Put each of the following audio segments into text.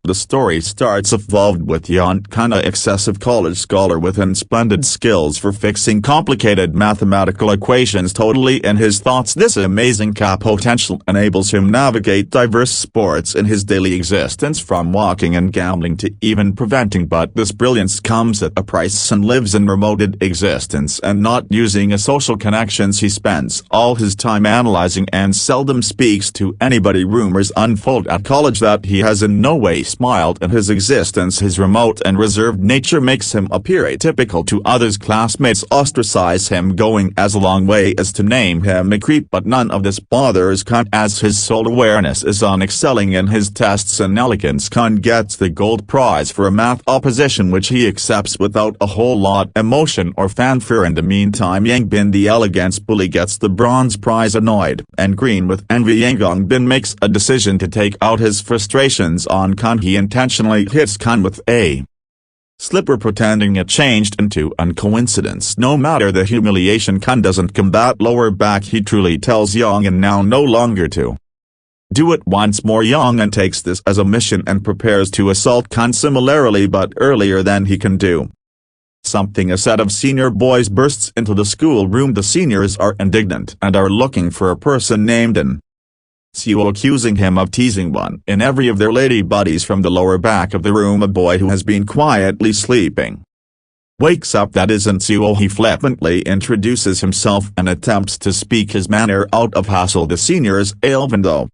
The story starts evolved with Yon, kinda excessive college scholar with splendid skills for fixing complicated mathematical equations totally in his thoughts. This amazing potential enables him navigate diverse sports in his daily existence, from walking and gambling to even preventing, but this brilliance comes at a price and lives in remote existence and not using a social connections. He spends all his time analyzing and seldom speaks to anybody. Rumors unfold at college that he has in no way smiled in his existence. His remote and reserved nature makes him appear atypical to others. Classmates ostracize him, going as a long way as to name him a creep, but none of this bothers Khan, as his sole awareness is on excelling in his tests and elegance. Khan gets the gold prize for a math opposition, which he accepts without a whole lot emotion or fanfare. In the meantime, Yang Bin, the elegance bully, gets the bronze prize. Annoyed and green with envy, Yang Bin makes a decision to take out his frustrations on Khan. He intentionally hits Khan with a slipper, pretending it changed into a coincidence. No matter the humiliation, Khan doesn't combat lower back. He truly tells Yang now no longer to do it once more. Yang takes this as a mission and prepares to assault Khan similarly, but earlier than he can do something, a set of senior boys bursts into the schoolroom. The seniors are indignant and are looking for a person named An Seo, accusing him of teasing one in every of their lady buddies. From the lower back of the room, a boy who has been quietly sleeping wakes up. That isn't Seo. He flippantly introduces himself and attempts to speak his manner out of hassle. The seniors, even though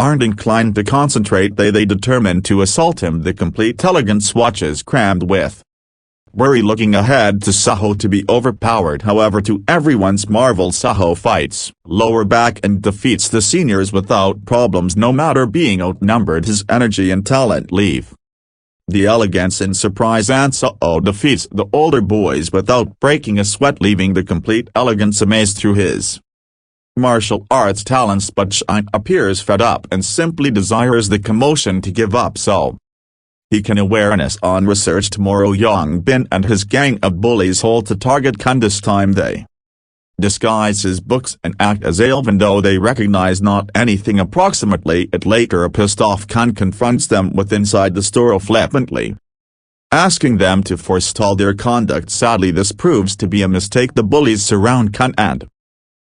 aren't inclined to concentrate, they determine to assault him. The complete elegance watches crammed with worry, looking ahead to Saho to be overpowered. However, to everyone's marvel, Saho fights lower back and defeats the seniors without problems. No matter being outnumbered, his energy and talent leave the elegance in surprise, and Saho defeats the older boys without breaking a sweat, leaving the complete elegance amazed through his martial arts talents. But Shine appears fed up and simply desires the commotion to give up so he can awareness on research. Tomorrow, Yang Bin and his gang of bullies hold to target Khan. This time they disguise his books and act as even though they recognize not anything. Approximately it later, a pissed off Khan confronts them with inside the store, flippantly asking them to forestall their conduct. Sadly, this proves to be a mistake. The bullies surround Khan and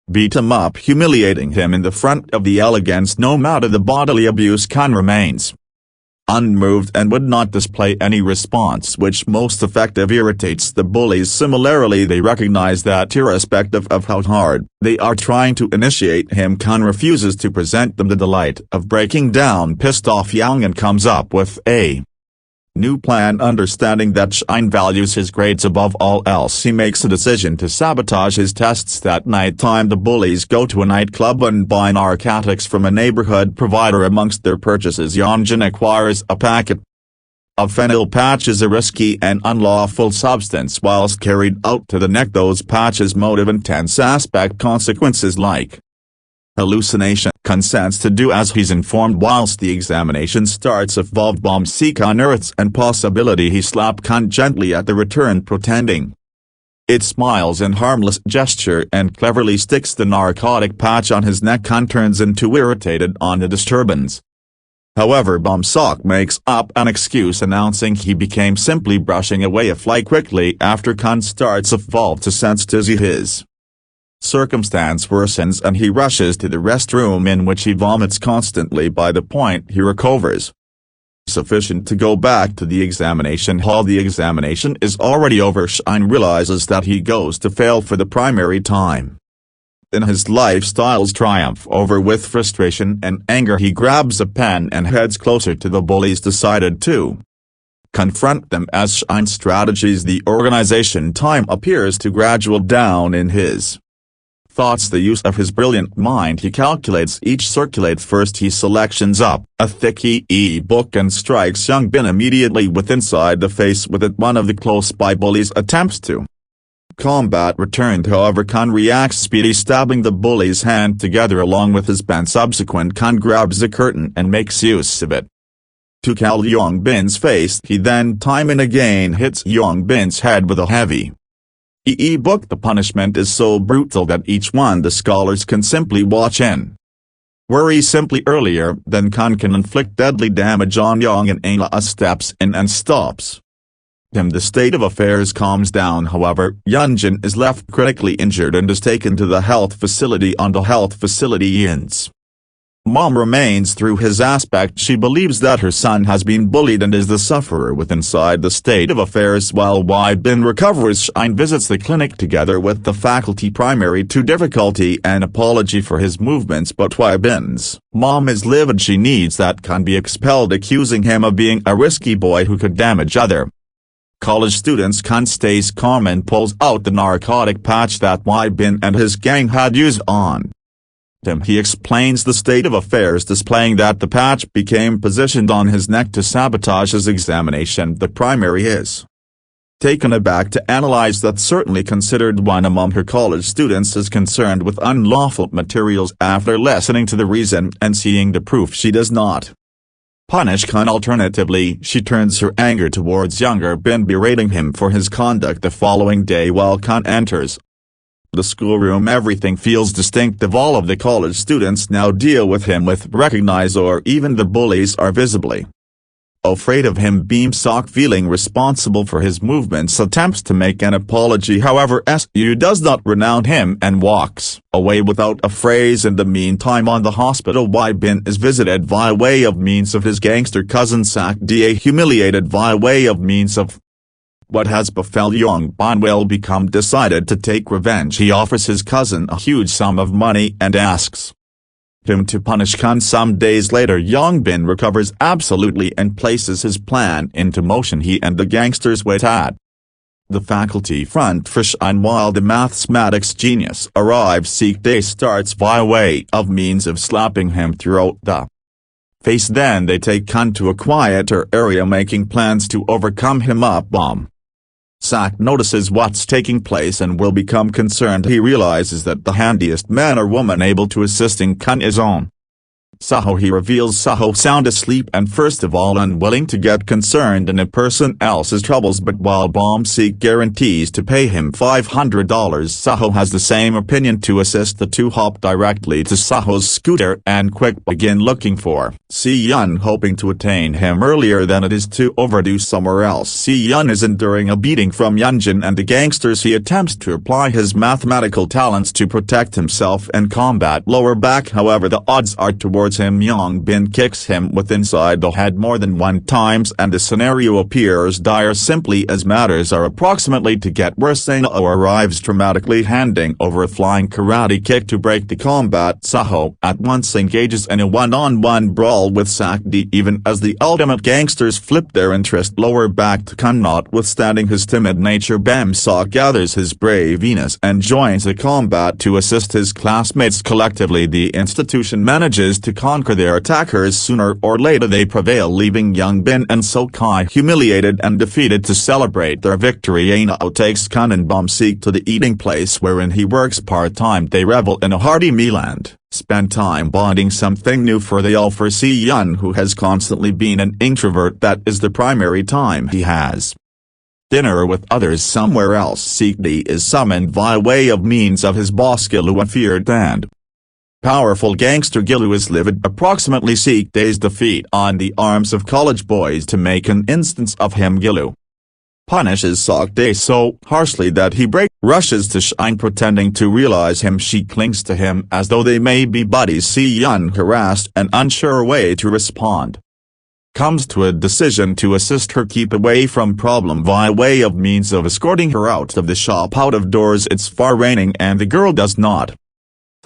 beat him up, humiliating him in the front of the elegance. No matter the bodily abuse, Khan remains unmoved and would not display any response, which most effective irritates the bullies. Similarly, they recognize that irrespective of how hard they are trying to initiate him, Khan refuses to present them the delight of breaking down. Pissed off, Yang comes up with a new plan. Understanding that Shine values his grades above all else, he makes a decision to sabotage his tests. That night time, the bullies go to a nightclub and buy narcotics from a neighborhood provider. Amongst their purchases, Yongjin acquires a packet of fentanyl patches, a risky and unlawful substance. Whilst carried out to the neck, those patches motive intense aspect consequences like hallucination. Consents to do as he's informed. Whilst the examination starts, evolved bomb seek unearths and possibility. He slapped Khan gently at the return, pretending it smiles in harmless gesture, and cleverly sticks the narcotic patch on his neck. Khan turns into irritated on the disturbance. However, Bomb Sok makes up an excuse, announcing he became simply brushing away a fly. Quickly after, Khan starts evolve to sense dizzy. His circumstance worsens and he rushes to the restroom, in which he vomits constantly. By the point he recovers sufficient to go back to the examination hall, the examination is already over. Shine realizes that he goes to fail for the primary time in his lifestyle's triumph over. With frustration and anger, he grabs a pen and heads closer to the bullies, decided to confront them as Shine's strategies. The organization time appears to gradual down in his thoughts. The use of his brilliant mind, he calculates each circulate. First he selections up a thick book and strikes Yang Bin immediately with inside the face with it. One of the close by bullies attempts to combat returned, however Khan reacts speedy, stabbing the bully's hand together along with his pen. Subsequent, Khan grabs a curtain and makes use of it to cal Yang Bin's face. He then time and again hits Yang Bin's head with a heavy book. The punishment is so brutal that each one the scholars can simply watch in where he simply earlier than can inflict deadly damage on Young, and Ayla steps in and stops him. The state of affairs calms down, however. Yunjin is left critically injured and is taken to the health facility on the health facility ends. Mom remains through his aspect. She believes that her son has been bullied and is the sufferer with inside the state of affairs. While Bin recovers, Shine visits the clinic together with the faculty primary to difficulty an apology for his movements, but Bin's mom is livid. She needs that can be expelled, accusing him of being a risky boy who could damage other college students. Kun stays calm and pulls out the narcotic patch that Bin and his gang had used on him. He explains the state of affairs, displaying that the patch became positioned on his neck to sabotage his examination. The primary is taken aback to analyze that certainly considered one among her college students is concerned with unlawful materials. After listening to the reason and seeing the proof, she does not punish Kun. Alternatively, she turns her anger towards younger Bin, berating him for his conduct. The following day, while Kun enters the schoolroom, everything feels distinctive. All of the college students now deal with him with recognize, or even the bullies are visibly afraid of him. Sok, feeling responsible for his movements, attempts to make an apology. However, Su does not renounce him and walks away without a phrase. In the meantime, on the hospital, Bin is visited via way of means of his gangster cousin Sak Da, humiliated via way of means of what has befell Young Bin. Will become decided to take revenge. He offers his cousin a huge sum of money and asks him to punish Kun. Some days later, Young Bin recovers absolutely and places his plan into motion. He and the gangsters wait at the faculty front for Shine. While the mathematics genius arrives, Seek Day starts via way of means of slapping him throughout the face. Then they take Kun to a quieter area, making plans to overcome him. Sak notices what's taking place and will become concerned. He realizes that the handiest man or woman able to assisting Kun is on Saho. He reveals Saho sound asleep and first of all unwilling to get concerned in a person else's troubles, but while Seek guarantees to pay him $500, Saho has the same opinion. To assist, the two hop directly to Saho's scooter and quick begin looking for Si-yun, hoping to attain him earlier than it is too overdue somewhere else. Si-yun is enduring a beating from Yunjin and the gangsters. He attempts to apply his mathematical talents to protect himself and combat lower back, however the odds are towards him. Young Bin kicks him with inside the head more than one times and the scenario appears dire. Simply as matters are approximately to get worse, Ayla arrives dramatically, handing over a flying karate kick to break the combat. Saho at once engages in a one-on-one brawl with Sakdi, even as the ultimate gangsters flip their interest lower back to Kun. Notwithstanding his timid nature, Sok gathers his braveness and joins the combat to assist his classmates. Collectively, the institution manages to conquer their attackers. Sooner or later they prevail, leaving Young Bin and Sokai humiliated and defeated. To celebrate their victory, Ayla takes Kun and Seek to the eating place wherein he works part-time. They revel in a hearty meal and spend time bonding, something new for they all. For Si-yun, who has constantly been an introvert, that is the primary time he has dinner with others somewhere else. Seek-D is summoned via way of means of his boss Gilu, a feared and powerful gangster. Gilu is livid. Approximately Seek Day's defeat on the arms of college boys. To make an instance of him, Gilu punishes Seek Day so harshly that he rushes to Shine, pretending to realize him. She clings to him as though they may be buddies. Si-yun, harassed and unsure way to respond, comes to a decision to assist her keep away from problem via way of means of escorting her out of the shop. Out of doors, it's far raining and the girl does not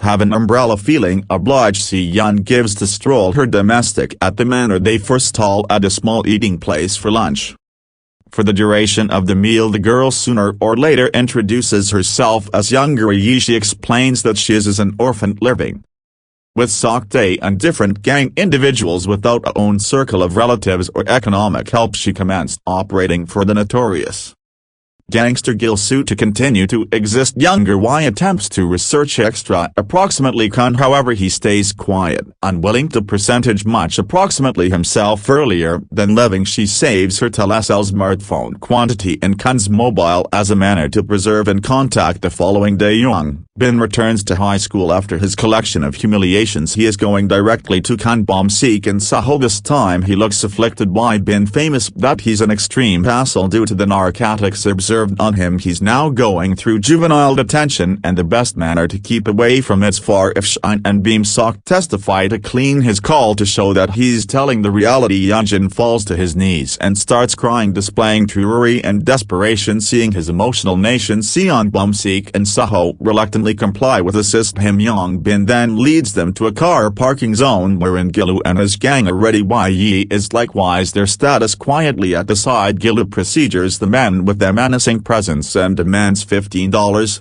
have an umbrella. Feeling obliged, Si-yun gives to stroll her domestic at the manor. They forestall at a small eating place for lunch. For the duration of the meal, the girl sooner or later introduces herself as younger Yi. She explains that she is an orphan living with Seek Day and different gang individuals without a own circle of relatives or economic help. She commenced operating for the notorious Gangster Gilsu to continue to exist. Younger Y attempts to research extra approximately con, however he stays quiet, unwilling to percentage much approximately himself. Earlier than leaving she saves her telecell smartphone quantity in Kun's mobile as a manner to preserve and contact the following day. Young Bin returns to high school after his collection of humiliations. He is going directly to Kun Bomsik in Seoul. This time he looks afflicted. Y Bin famous that he's an extreme hassle due to the narcotics observed on him. He's now going through juvenile detention, and the best manner to keep away from it's far if Shine and Beam Sok testify to clean his call to show that he's telling the reality. Yunjin falls to his knees and starts crying, displaying true worry and desperation. Seeing his emotional nation, Seon Bomsik and Seho reluctantly comply with assist him. Young Bin then leads them to a car parking zone wherein Gilu and his gang are ready. Yi is likewise their status quietly at the side. Gilu procedures the men with their menacing presence and demands $15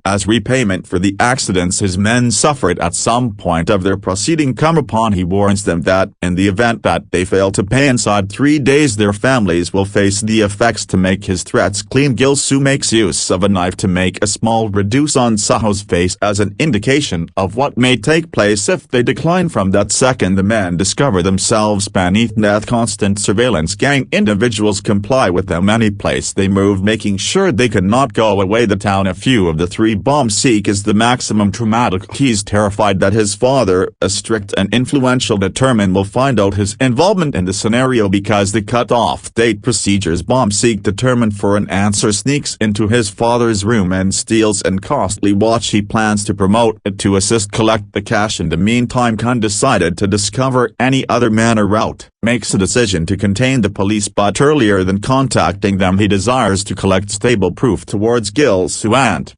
as repayment for the accidents his men suffered at some point of their proceeding come upon. He warns them that, in the event that they fail to pay inside 3 days, their families will face the effects. To make his threats clean, Gilsu makes use of a knife to make a small reduce on Seho's face as an indication of what may take place if they decline. From that second the men discover themselves beneath death constant surveillance. Gang individuals comply with them any place they move, making sure they cannot go away. The town. A few of the three Bomsik is the maximum traumatic. He's terrified that his father, a strict and influential determined, will find out his involvement in the scenario because the cut-off date procedures. Bomsik, determined for an answer, sneaks into his father's room and steals an costly watch. He plans to promote it to assist collect the cash. In the meantime, Kun decided to discover any other manner route, makes a decision to contain the police, but earlier than contacting them he desires to collect stable proof towards Gilsu and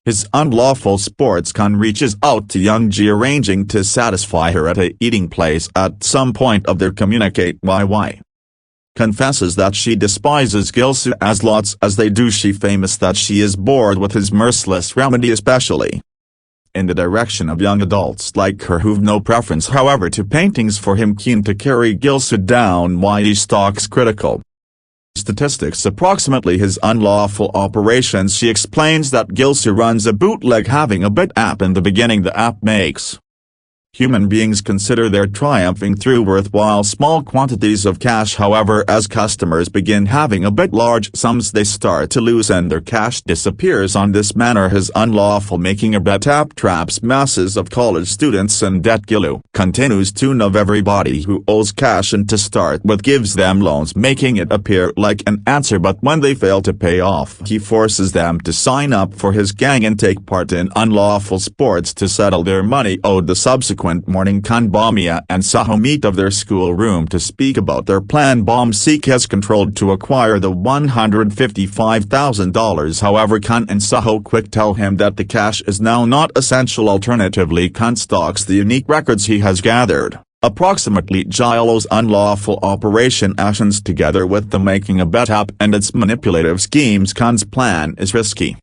his unlawful sports. Kun reaches out to Youngji, arranging to satisfy her at a eating place. At some point of their communicate, YY confesses that she despises Gilsu as lots as they do. She famous that she is bored with his merciless remedy, especially in the direction of young adults like her who've no preference however to paintings. For him, keen to carry Gilsu down, YD stalks critical statistics approximately his unlawful operations. She explains that Gilsu runs a bootleg having a bit app. In the beginning the app makes human beings consider they're triumphing through worthwhile small quantities of cash. However, as customers begin having a bit large sums they start to lose and their cash disappears. On this manner his unlawful making a bet app traps masses of college students in debt. Gilu continues to know everybody who owes cash and to start with gives them loans, making it appear like an answer, but when they fail to pay off he forces them to sign up for his gang and take part in unlawful sports to settle their money owed. The subsequent morning, Kun, Bomia and Seho meet of their schoolroom to speak about their plan. Bomsik has controlled to acquire the $155,000. However, Kun and Seho quick tell him that the cash is now not essential. Alternatively, Kun stalks the unique records he has gathered, approximately Giolo's unlawful operation actions together with the making a bet app and its manipulative schemes. Kun's plan is risky,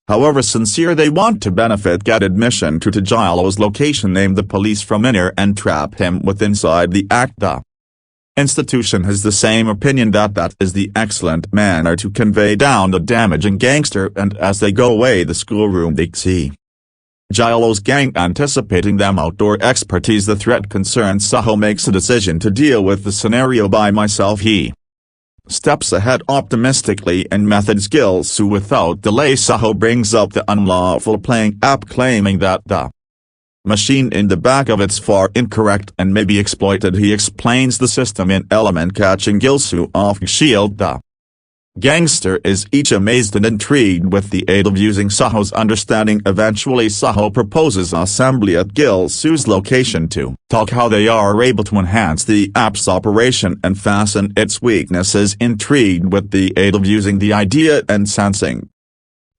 however sincere. They want to benefit, get admission to Giolo's location, name the police from inner and trap him with inside the act. The institution has the same opinion that is the excellent manner to convey down the damaging gangster, and as they go away the schoolroom they see Giolo's gang anticipating them. Outdoor expertise. The threat concerns Seho makes a decision to deal with the scenario by myself. He steps ahead optimistically and methods Gilsu without delay. Seho brings up the unlawful playing app, claiming that the machine in the back of it's far incorrect and may be exploited. He explains the system in element, catching Gilsu off shield. The gangster is each amazed and intrigued with the aid of using Seho's understanding. Eventually Seho proposes assembly at Gilsu's location to talk how they are able to enhance the app's operation and fasten its weaknesses. Intrigued with the aid of using the idea and sensing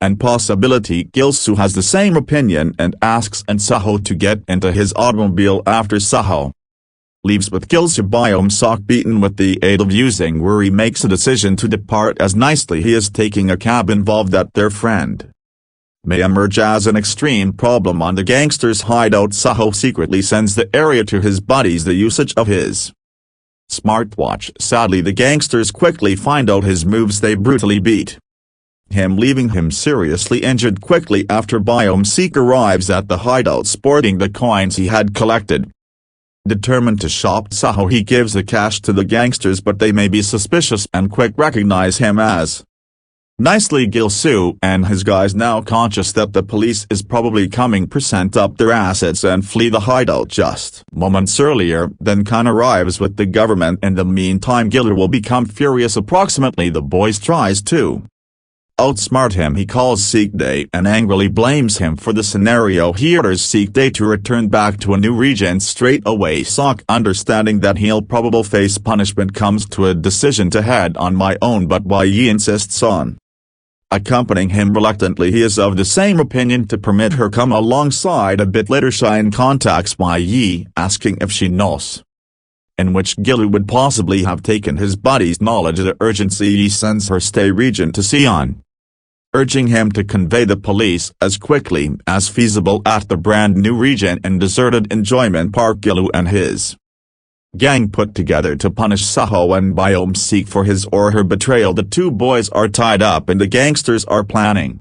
and possibility, Gilsu has the same opinion and asks Seho to get into his automobile. After Seho leaves with Gilsu, Sok, beaten with the aid of using worry, makes a decision to depart as nicely he is taking a cab, involved that their friend may emerge as an extreme problem on the gangster's hideout. Seho secretly sends the area to his buddies. The usage of his smartwatch. Sadly, the gangsters quickly find out his moves. They brutally beat him, leaving him seriously injured. Quickly after, Seek arrives at the hideout sporting the coins he had collected. Determined to shop Saho, he gives the cash to the gangsters, but they may be suspicious and quick recognize him as nicely Gil-soo and his guys. Now conscious that the police is probably coming, present up their assets and flee the hideout. Just moments earlier, then Khan arrives with the government. In the meantime, Gil will become furious. Approximately, the boys tries to outsmart him. He calls Seek-dae and angrily blames him for the scenario. He orders Seek-dae to return back to a new region straight away. Sok, understanding that he'll probably face punishment, comes to a decision to head on my own, but Yi insists on accompanying him. Reluctantly, he is of the same opinion to permit her come alongside. A bit later, Shine contacts Yi, asking if she knows in which Gilu would possibly have taken his buddy's knowledge. The urgency, he sends her stay region to Sion, urging him to convey the police as quickly as feasible at the brand new region in deserted Enjoyment Park. Gilu and his gang put together to punish Saho and Seek for his or her betrayal. The two boys are tied up and the gangsters are planning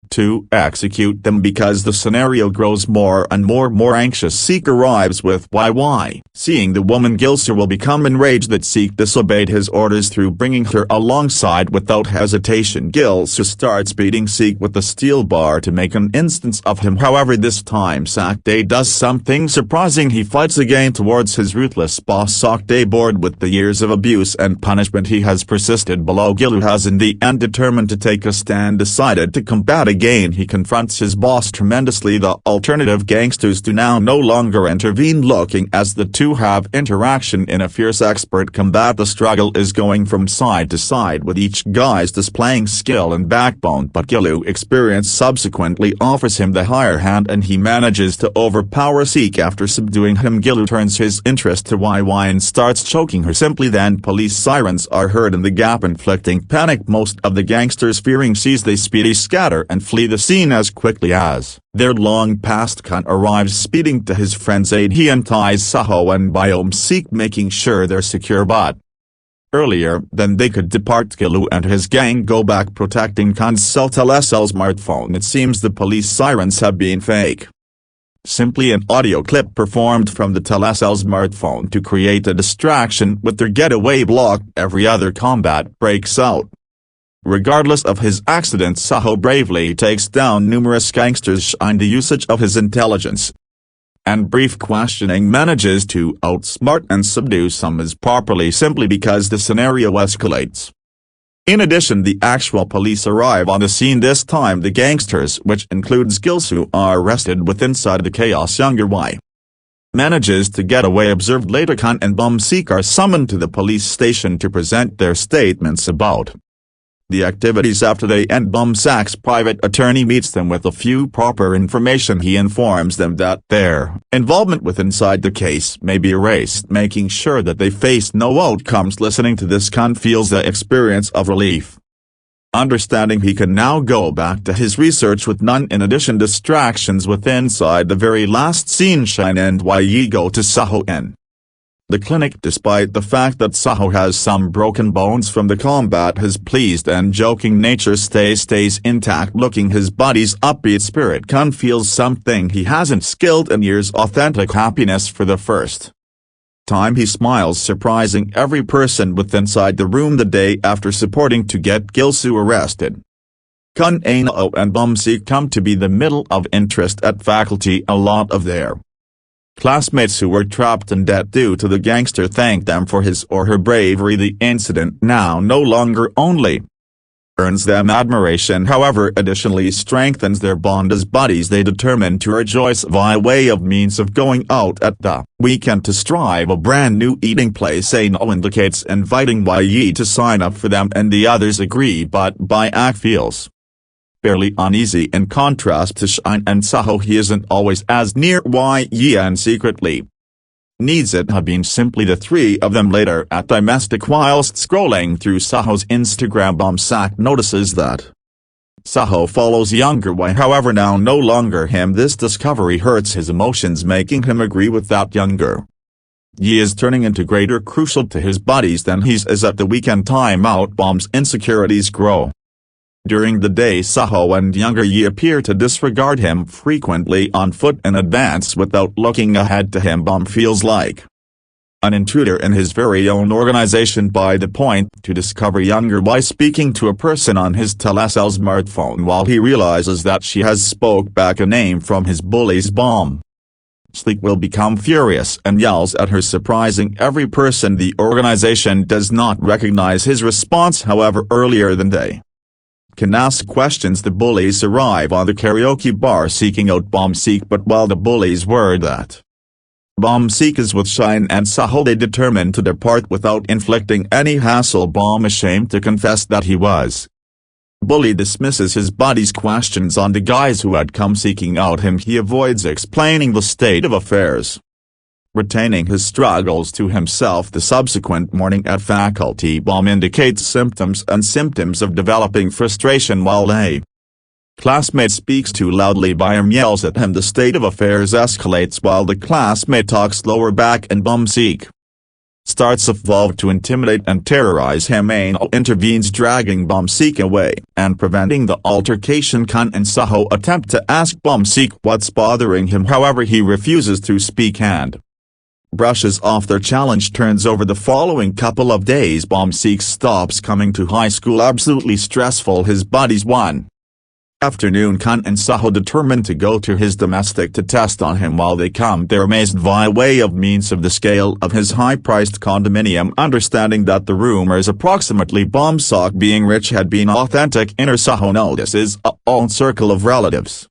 to execute them. Because the scenario grows more and more anxious, Seek arrives with YY. Seeing the woman, Gil-soo will become enraged that Seek disobeyed his orders through bringing her alongside. Without hesitation, Gil-soo starts beating Seek with the steel bar to make an instance of him. However, this time Seek-dae does something surprising. He fights again towards his ruthless boss. Seek-dae, bored with the years of abuse and punishment he has persisted below, Gilu has in the end determined to take a stand, decided to combat again. He confronts his boss tremendously. The alternative gangsters do now no longer intervene, looking as the two have interaction in a fierce expert combat. The struggle is going from side to side, with each guys displaying skill and backbone, but Gilu experience subsequently offers him the higher hand and he manages to overpower Seek. After subduing him, Gilu turns his interest to YY and starts choking her. Simply then, police sirens are heard in the gap, inflicting panic. Most of the gangsters, fearing seize, they speedy scatter and flee the scene as quickly as their long past Khan arrives, speeding to his friend's aid. He unties Saho and Seek, making sure they're secure, but earlier than they could depart, Gilu and his gang go back, protecting Khan's cell telesell smartphone. It seems the police sirens have been fake. Simply an audio clip performed from the telesell smartphone to create a distraction. With their getaway blocked, every other combat breaks out. Regardless of his accident, Saho bravely takes down numerous gangsters. Shine, the usage of his intelligence and brief questioning, manages to outsmart and subdue some as properly, simply because the scenario escalates. In addition, the actual police arrive on the scene. This time the gangsters, which includes Gil-soo, are arrested. With inside the chaos, younger Y manages to get away. Observed later, Khan and Seek are summoned to the police station to present their statements about the activities. After they end, Sak's private attorney meets them with a few proper information. He informs them that their involvement with inside the case may be erased, making sure that they face no outcomes. Listening to this, Khan feels the experience of relief, understanding he can now go back to his research with none. In addition, distractions with inside the very last scene, Shine and Yi go to Saho in the clinic. Despite the fact that Saho has some broken bones from the combat, his pleased and joking nature stays intact. Looking his body's upbeat spirit, Khan feels something he hasn't skilled in years: authentic happiness. For the first time he smiles, surprising every person with inside the room. The day after supporting to get Gil-soo arrested, Kun Ano and Seek come to be the middle of interest at faculty. A lot of their classmates who were trapped in debt due to the gangster thank them for his or her bravery. The incident now no longer only earns them admiration, however, additionally strengthens their bond as buddies. They determine to rejoice by way of means of going out at the weekend to strive a brand new eating place. Ano indicates inviting Yi to sign up for them and the others agree, but Ak feels barely uneasy. In contrast to Shine and Saho, he isn't always as near Yi and secretly needs it. Have been simply the three of them. Later at domestic, whilst scrolling through Saho's Instagram, Sak notices that Saho follows younger Y, however now no longer him. This discovery hurts his emotions, making him agree with that younger He is turning into greater crucial to his buddies than he is at the weekend timeout. Bomb's insecurities grow. During the day Saho and younger Yi appear to disregard him frequently on foot and advance without looking ahead to him. Bomb feels like an intruder in his very own organization by the point to discover younger Y speaking to a person on his telecell smartphone while he realizes that she has spoke back a name from his bullies. Bomb Sleek will become furious and yells at her, surprising every person. The organization does not recognize his response, however. Earlier than they can ask questions, the bullies arrive on the karaoke bar seeking out Bomb Seek, but while the bullies were that Bomb Seek is with Shine and Saho, they determine to depart without inflicting any hassle. Bomb, ashamed to confess that he was bullied, dismisses his buddy's questions on the guys who had come seeking out him. He avoids explaining the state of affairs, retaining his struggles to himself. The subsequent morning at faculty, Bomb indicates symptoms of developing frustration while a classmate speaks too loudly. Byam yells at him. The state of affairs escalates while the classmate talks lower back and Bomb Seek starts evolve to intimidate and terrorize him. Ano intervenes, dragging Bomb Seek away and preventing the altercation. Kun and Saho attempt to ask Bomb Seek what's bothering him, however he refuses to speak and brushes off their challenge. Turns over the following couple of days. Bomb Seek stops coming to high school, absolutely stressful. His buddies one afternoon, Kun and Saho determined to go to his domestic to test on him. While they come, they're amazed by way of means of the scale of his high-priced condominium. Understanding that the rumors approximately Bomb Seek being rich had been authentic, inner Saho notices a own circle of relatives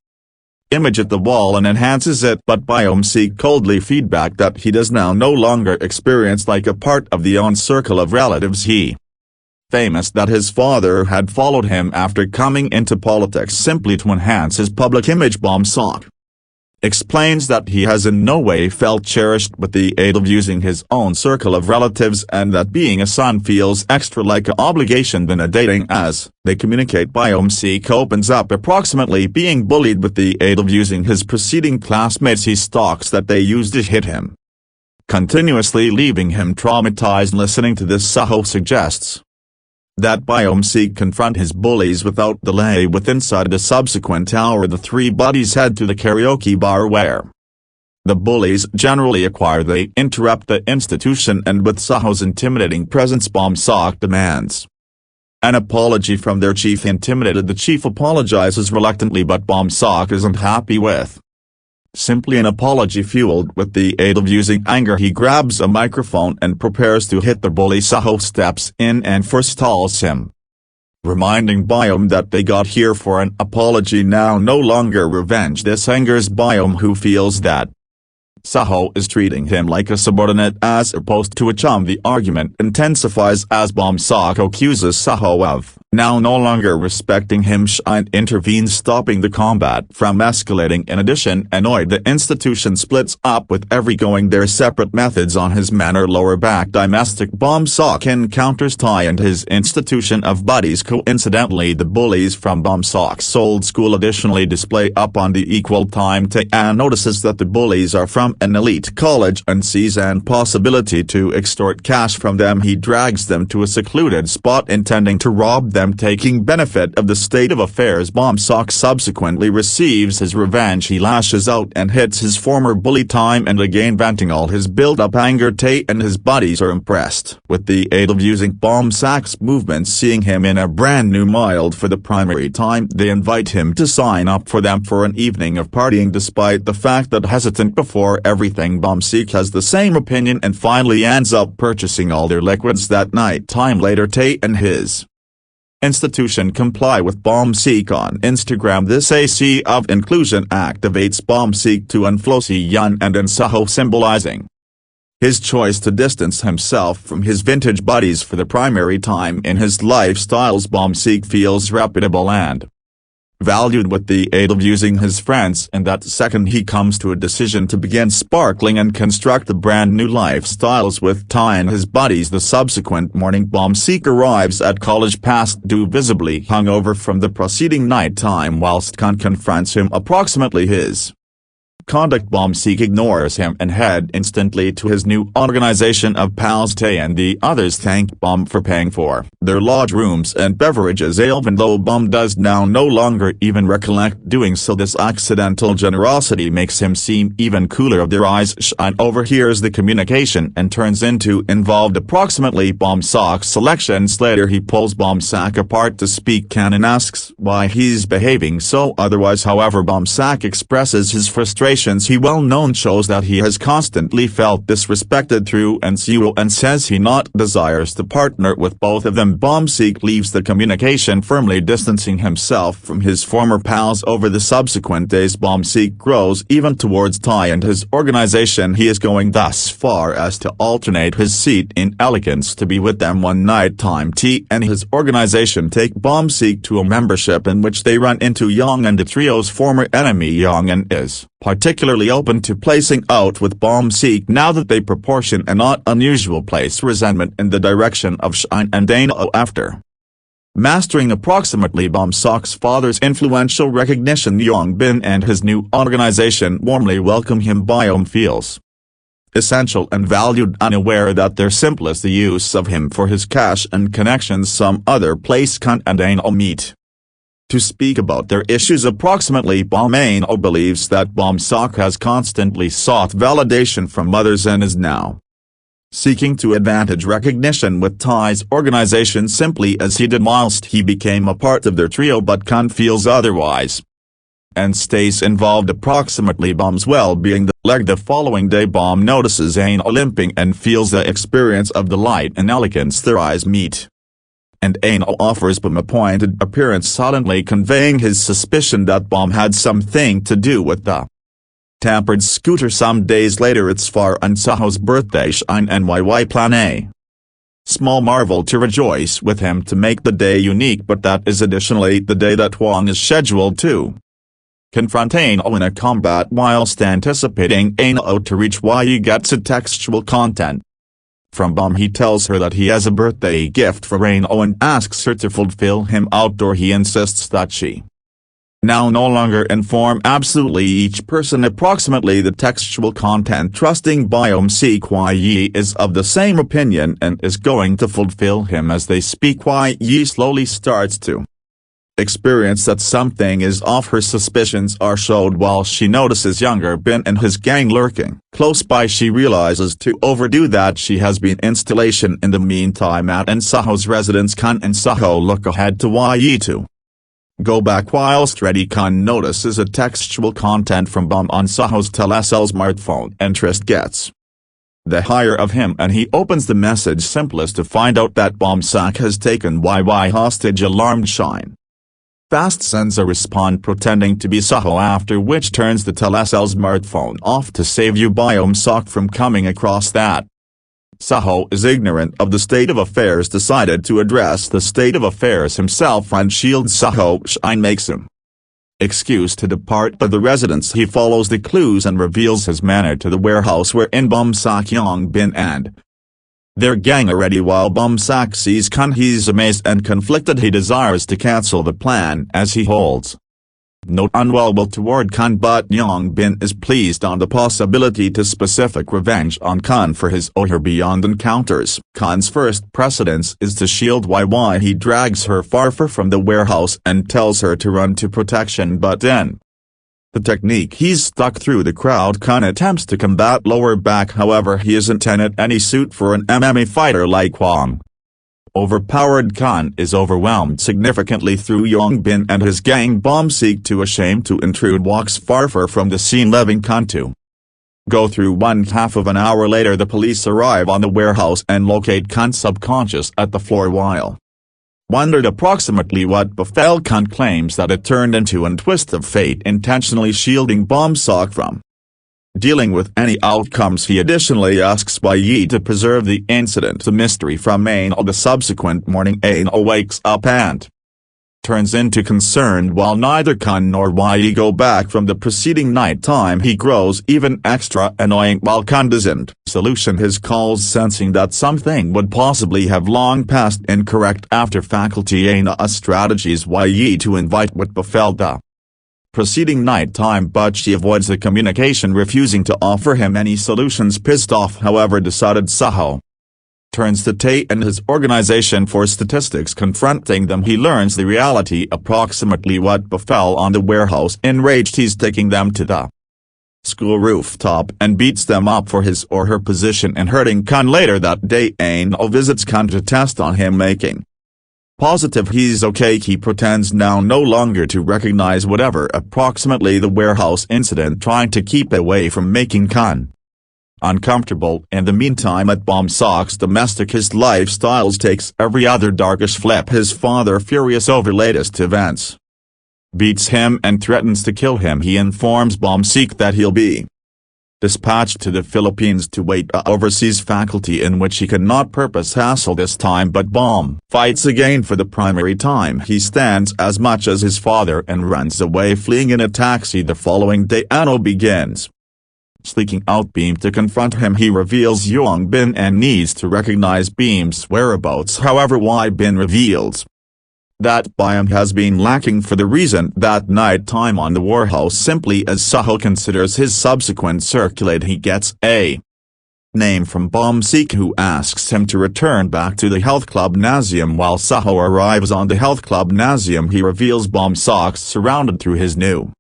image at the wall and enhances it, but Bomb Seek coldly feedback that he does now no longer experience like a part of the own circle of relatives. He famous that his father had followed him after coming into politics simply to enhance his public image. Bomb Seek explains that he has in no way felt cherished with the aid of using his own circle of relatives, and that being a son feels extra like an obligation than a dating. As they communicate, Bomb Seek opens up approximately being bullied with the aid of using his preceding classmates he stalks that they used to hit him continuously, leaving him traumatized. Listening to this, Saho suggests that Bomb Seek confront his bullies without delay. Inside the subsequent hour, the three buddies head to the karaoke bar where the bullies generally acquire. They interrupt the institution, and with Saho's intimidating presence, Bomb Seek demands an apology from their chief. Intimidated, the chief apologizes reluctantly, but Bomb Seek isn't happy with simply an apology. Fueled with the aid of using anger, he grabs a microphone and prepares to hit the bully. Saho steps in and forestalls him, reminding Bomb that they got here for an apology now, no longer revenge. This angers Bomb, who feels that Saho is treating him like a subordinate as opposed to a chum. The argument intensifies as Bomb Seek accuses Saho of now no longer respecting him. Shine intervenes, stopping the combat from escalating. In addition, annoyed, the institution splits up, with every going their separate methods. On his manor lower back domestic, Bomb Seek encounters Tai and his institution of buddies. Coincidentally, the bullies from Bomb Seek's old school additionally display up on the equal time. Tai notices that the bullies are from an elite college and sees an possibility to extort cash from them. He drags them to a secluded spot, intending to rob them, taking benefit of the state of affairs. Bomb Seek subsequently receives his revenge. He lashes out and hits his former bully time and again, venting all his built-up anger. Tai and his buddies are impressed with the aid of using Bomb Seek's movements. Seeing him in a brand new mold for the primary time, they invite him to sign up for them for an evening of partying. Despite the fact that hesitant before everything, Bomb Seek has the same opinion and finally ends up purchasing all their liquids that night. Time later, Tai and his institution comply with Bomb Seek on Instagram. This AC of inclusion activates Bomb Seek to unflow Yun and Saho, symbolizing his choice to distance himself from his vintage buddies for the primary time in his lifestyles. Bomb Seek feels reputable and valued with the aid of using his friends, and that second he comes to a decision to begin sparkling and construct the brand new lifestyles with Tai and his buddies. The subsequent morning, Bomb Seek arrives at college past due, visibly hungover from the preceding night time, whilst Kun confronts him approximately his conduct. Bombseek ignores him and head instantly to his new organization of pals. Tay and the others thank Bomb for paying for their lodge rooms and beverages, even though Bomb does now no longer even recollect doing so. This accidental generosity makes him seem even cooler. Their eyes shine. Overhears the communication and turns into involved approximately Bombsock's selections. Later he pulls Bombsack apart to speak can and asks why he's behaving so otherwise. However, Bombsack expresses his frustrations. He well known shows that he has constantly felt disrespected through and through and says he not desires to partner with both of them. Bombseek leaves the communication, firmly distancing himself from his former pals. Over the subsequent days, Bombseek grows even towards Ty and his organization. He is going thus far as to alternate his seat in elegance to be with them one night. Time T and his organization take Bombseek to a membership in which they run into Young and the trio's former enemy. Young and is particularly open to placing out with Bombseek now that they proportion a not unusual place resentment in the direction of Shine and Dana. After mastering approximately Bombsock's father's influential recognition, Young Bin and his new organization warmly welcome him. Biome feels essential and valued, unaware that their simplest the use of him for his cash and connections some other place. Khan and Dana meet to speak about their issues. Approximately Bomb believes that Bombsock has constantly sought validation from others and is now seeking to advantage recognition with Ty's organization simply as he did whilst he became a part of their trio, but Khan feels otherwise and stays involved. Approximately Bomb's well-being. The following day, Bomb notices Aina limping and feels the experience of delight and elegance. Their eyes meet and Aina offers Bomb a pointed appearance, silently conveying his suspicion that Bomb had something to do with the tampered scooter. Some days later, it's Far and Saho's birthday. Shine and YY plan a small marvel to rejoice with him to make the day unique, but that is additionally the day that Huang is scheduled to confront Aina in a combat. Whilst anticipating Aina to reach, YY gets a textual content from Bomb. He tells her that he has a birthday gift for Aina and asks her to fulfill him outdoor. He insists that she now no longer inform absolutely each person. Approximately the textual content. Trusting Bombseek, YY is of the same opinion and is going to fulfill him. As they speak, YY slowly starts to experience that something is off. Her suspicions are showed while she notices Younger Bin and his gang lurking close by. She realizes to overdo that she has been installation. In the meantime, at and Saho's residence, Khan and Saho look ahead to YY to go back whilst Reddy. Khan notices a textual content from Bomb on Saho's telecell smartphone. Interest gets the higher of him and he opens the message simplest to find out that Bombsack has taken YY hostage. Alarmed, Shine fast sends a respond pretending to be Saho, after which turns the telecell smartphone off to save Bombsock from coming across that Saho is ignorant of the state of affairs. Decided to address the state of affairs himself and shield Saho. Shine makes him excuse to depart by the residence. He follows the clues and reveals his manner to the warehouse wherein Bombsack, Young Bin and their gang are ready. While Bombsack sees Khan, he's amazed and conflicted. He desires to cancel the plan as he holds no unwell will toward Khan, but Young Bin is pleased on the possibility to specific revenge on Khan for his or her beyond encounters. Khan's first precedence is to shield YY. He drags her far from the warehouse and tells her to run to protection, but then the technique he's stuck through the crowd. Khan attempts to combat lower back, however he isn't in any suit for an MMA fighter like Huang. Overpowered, Khan is overwhelmed significantly through Young Bin and his gang. Bombseek, too ashamed to intrude, walks far from the scene, leaving Khan to go through. 1/2 of an hour later, the police arrive on the warehouse and locate Khan subconscious at the floor. While wondered approximately what befell, Khan claims that it turned into a twist of fate, intentionally shielding Bombsock from dealing with any outcomes. He additionally asks YY to preserve the incident to mystery from Aina. The subsequent morning, Aina wakes up and turns into concerned. While neither Khan nor YY go back from the preceding night time, he grows even extra annoying while Khan doesn't solution his calls, sensing that something would possibly have long passed incorrect after faculty Aina's strategies YY to invite what befell the preceding nighttime, but she avoids the communication, refusing to offer him any solutions. Pissed off, however, decided Saho turns to Tae and his organization for statistics. Confronting them, he learns the reality, approximately what befell on the warehouse. Enraged, he's taking them to the school rooftop and beats them up for his or her position in hurting Kun. Later that day, Aino visits Kun to test on him, making positive he's okay. He pretends now no longer to recognize whatever approximately the warehouse incident, trying to keep away from making Kun uncomfortable. In the meantime, at Bomb Sock's domestic, his lifestyle takes every other darkish flip. His father, furious over latest events, beats him and threatens to kill him. He informs Bomb Seek that he'll be dispatched to the Philippines to wait a overseas faculty, in which he cannot purpose hassle this time, but Bomb fights again for the primary time. He stands as much as his father and runs away, fleeing in a taxi. The following day, Ano begins sneaking out Beam to confront him. He reveals Young Bin and needs to recognize Beam's whereabouts. However, Y Bin reveals that Byam has been lacking for the reason that nighttime on the warehouse. Simply as Saho considers his subsequent circulate, he gets a name from Bomb Seek, who asks him to return back to the health club Nazium. While Saho arrives on the health club Nazium, he reveals Bomb Sock's surrounded through his new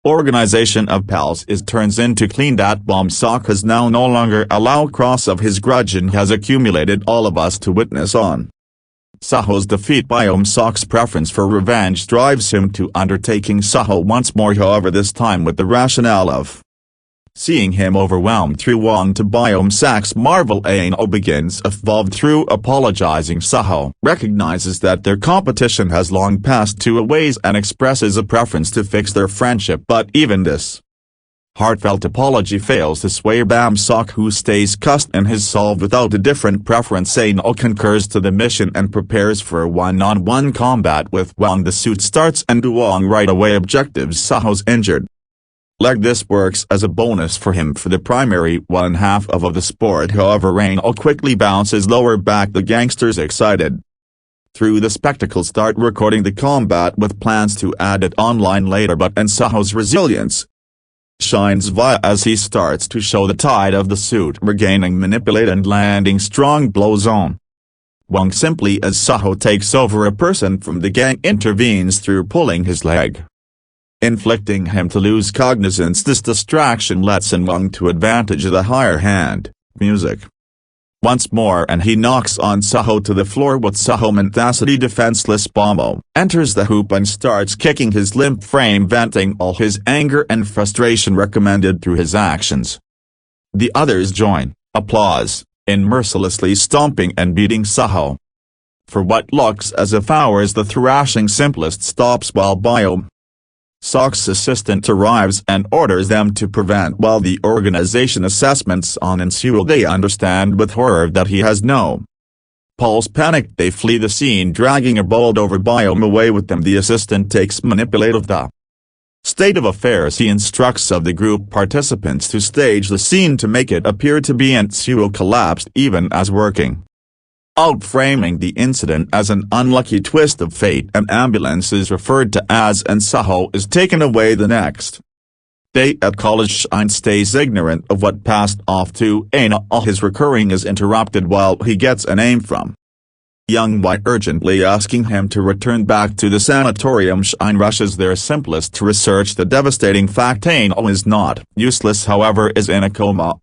organization of pals turns into clean. That Bomb Sock has now no longer allow cross of his grudge and has accumulated all of us to witness on. Saho's defeat. Bomb Sock's preference for revenge drives him to undertaking Saho once more, however this time with the rationale of seeing him overwhelmed through Wong. To Bomb Sock's marvel, Aino begins evolved through apologizing. Saho recognizes that their competition has long passed two ways and expresses a preference to fix their friendship, but even this heartfelt apology fails to sway Bomb Sock, who stays cussed and has solved without a different preference. Aino concurs to the mission and prepares for a one-on-one combat with Wong. The suit starts and Wong right away objectives Saho's injured leg. This works as a bonus for him for the primary one half of the sport. However, Aino quickly bounces lower back. The gangsters, excited through the spectacle, start recording the combat with plans to add it online later, but Saho's resilience shines via as he starts to show the tide of the suit, regaining manipulate and landing strong blows on Wong. Simply as Saho takes over, a person from the gang intervenes through pulling his leg, inflicting him to lose cognizance. This distraction lets Wong to advantage the higher hand. Music once more, and he knocks on Saho to the floor with Saho mentality defenseless. Bombo enters the hoop and starts kicking his limp frame, venting all his anger and frustration recommended through his actions. The others join applause in mercilessly stomping and beating Saho. For what looks as if hours, the thrashing simplest stops while Bomb Sock's assistant arrives and orders them to prevent. While the organization assessments on ensue, they understand with horror that he has no pulse. Panicked, they flee the scene, dragging a bowled over Bomb away with them. The assistant takes manipulate of the state of affairs. He instructs of the group participants to stage the scene to make it appear to be ensue collapsed, even as working out, framing the incident as an unlucky twist of fate. An ambulance is referred to as and Saho is taken away the next day. At college, Shine stays ignorant of what passed off to Aino. All his recurring is interrupted while he gets a name from Young Y, urgently asking him to return back to the sanatorium. Shine rushes their simplest to research the devastating fact Aino is not useless, however is in a coma.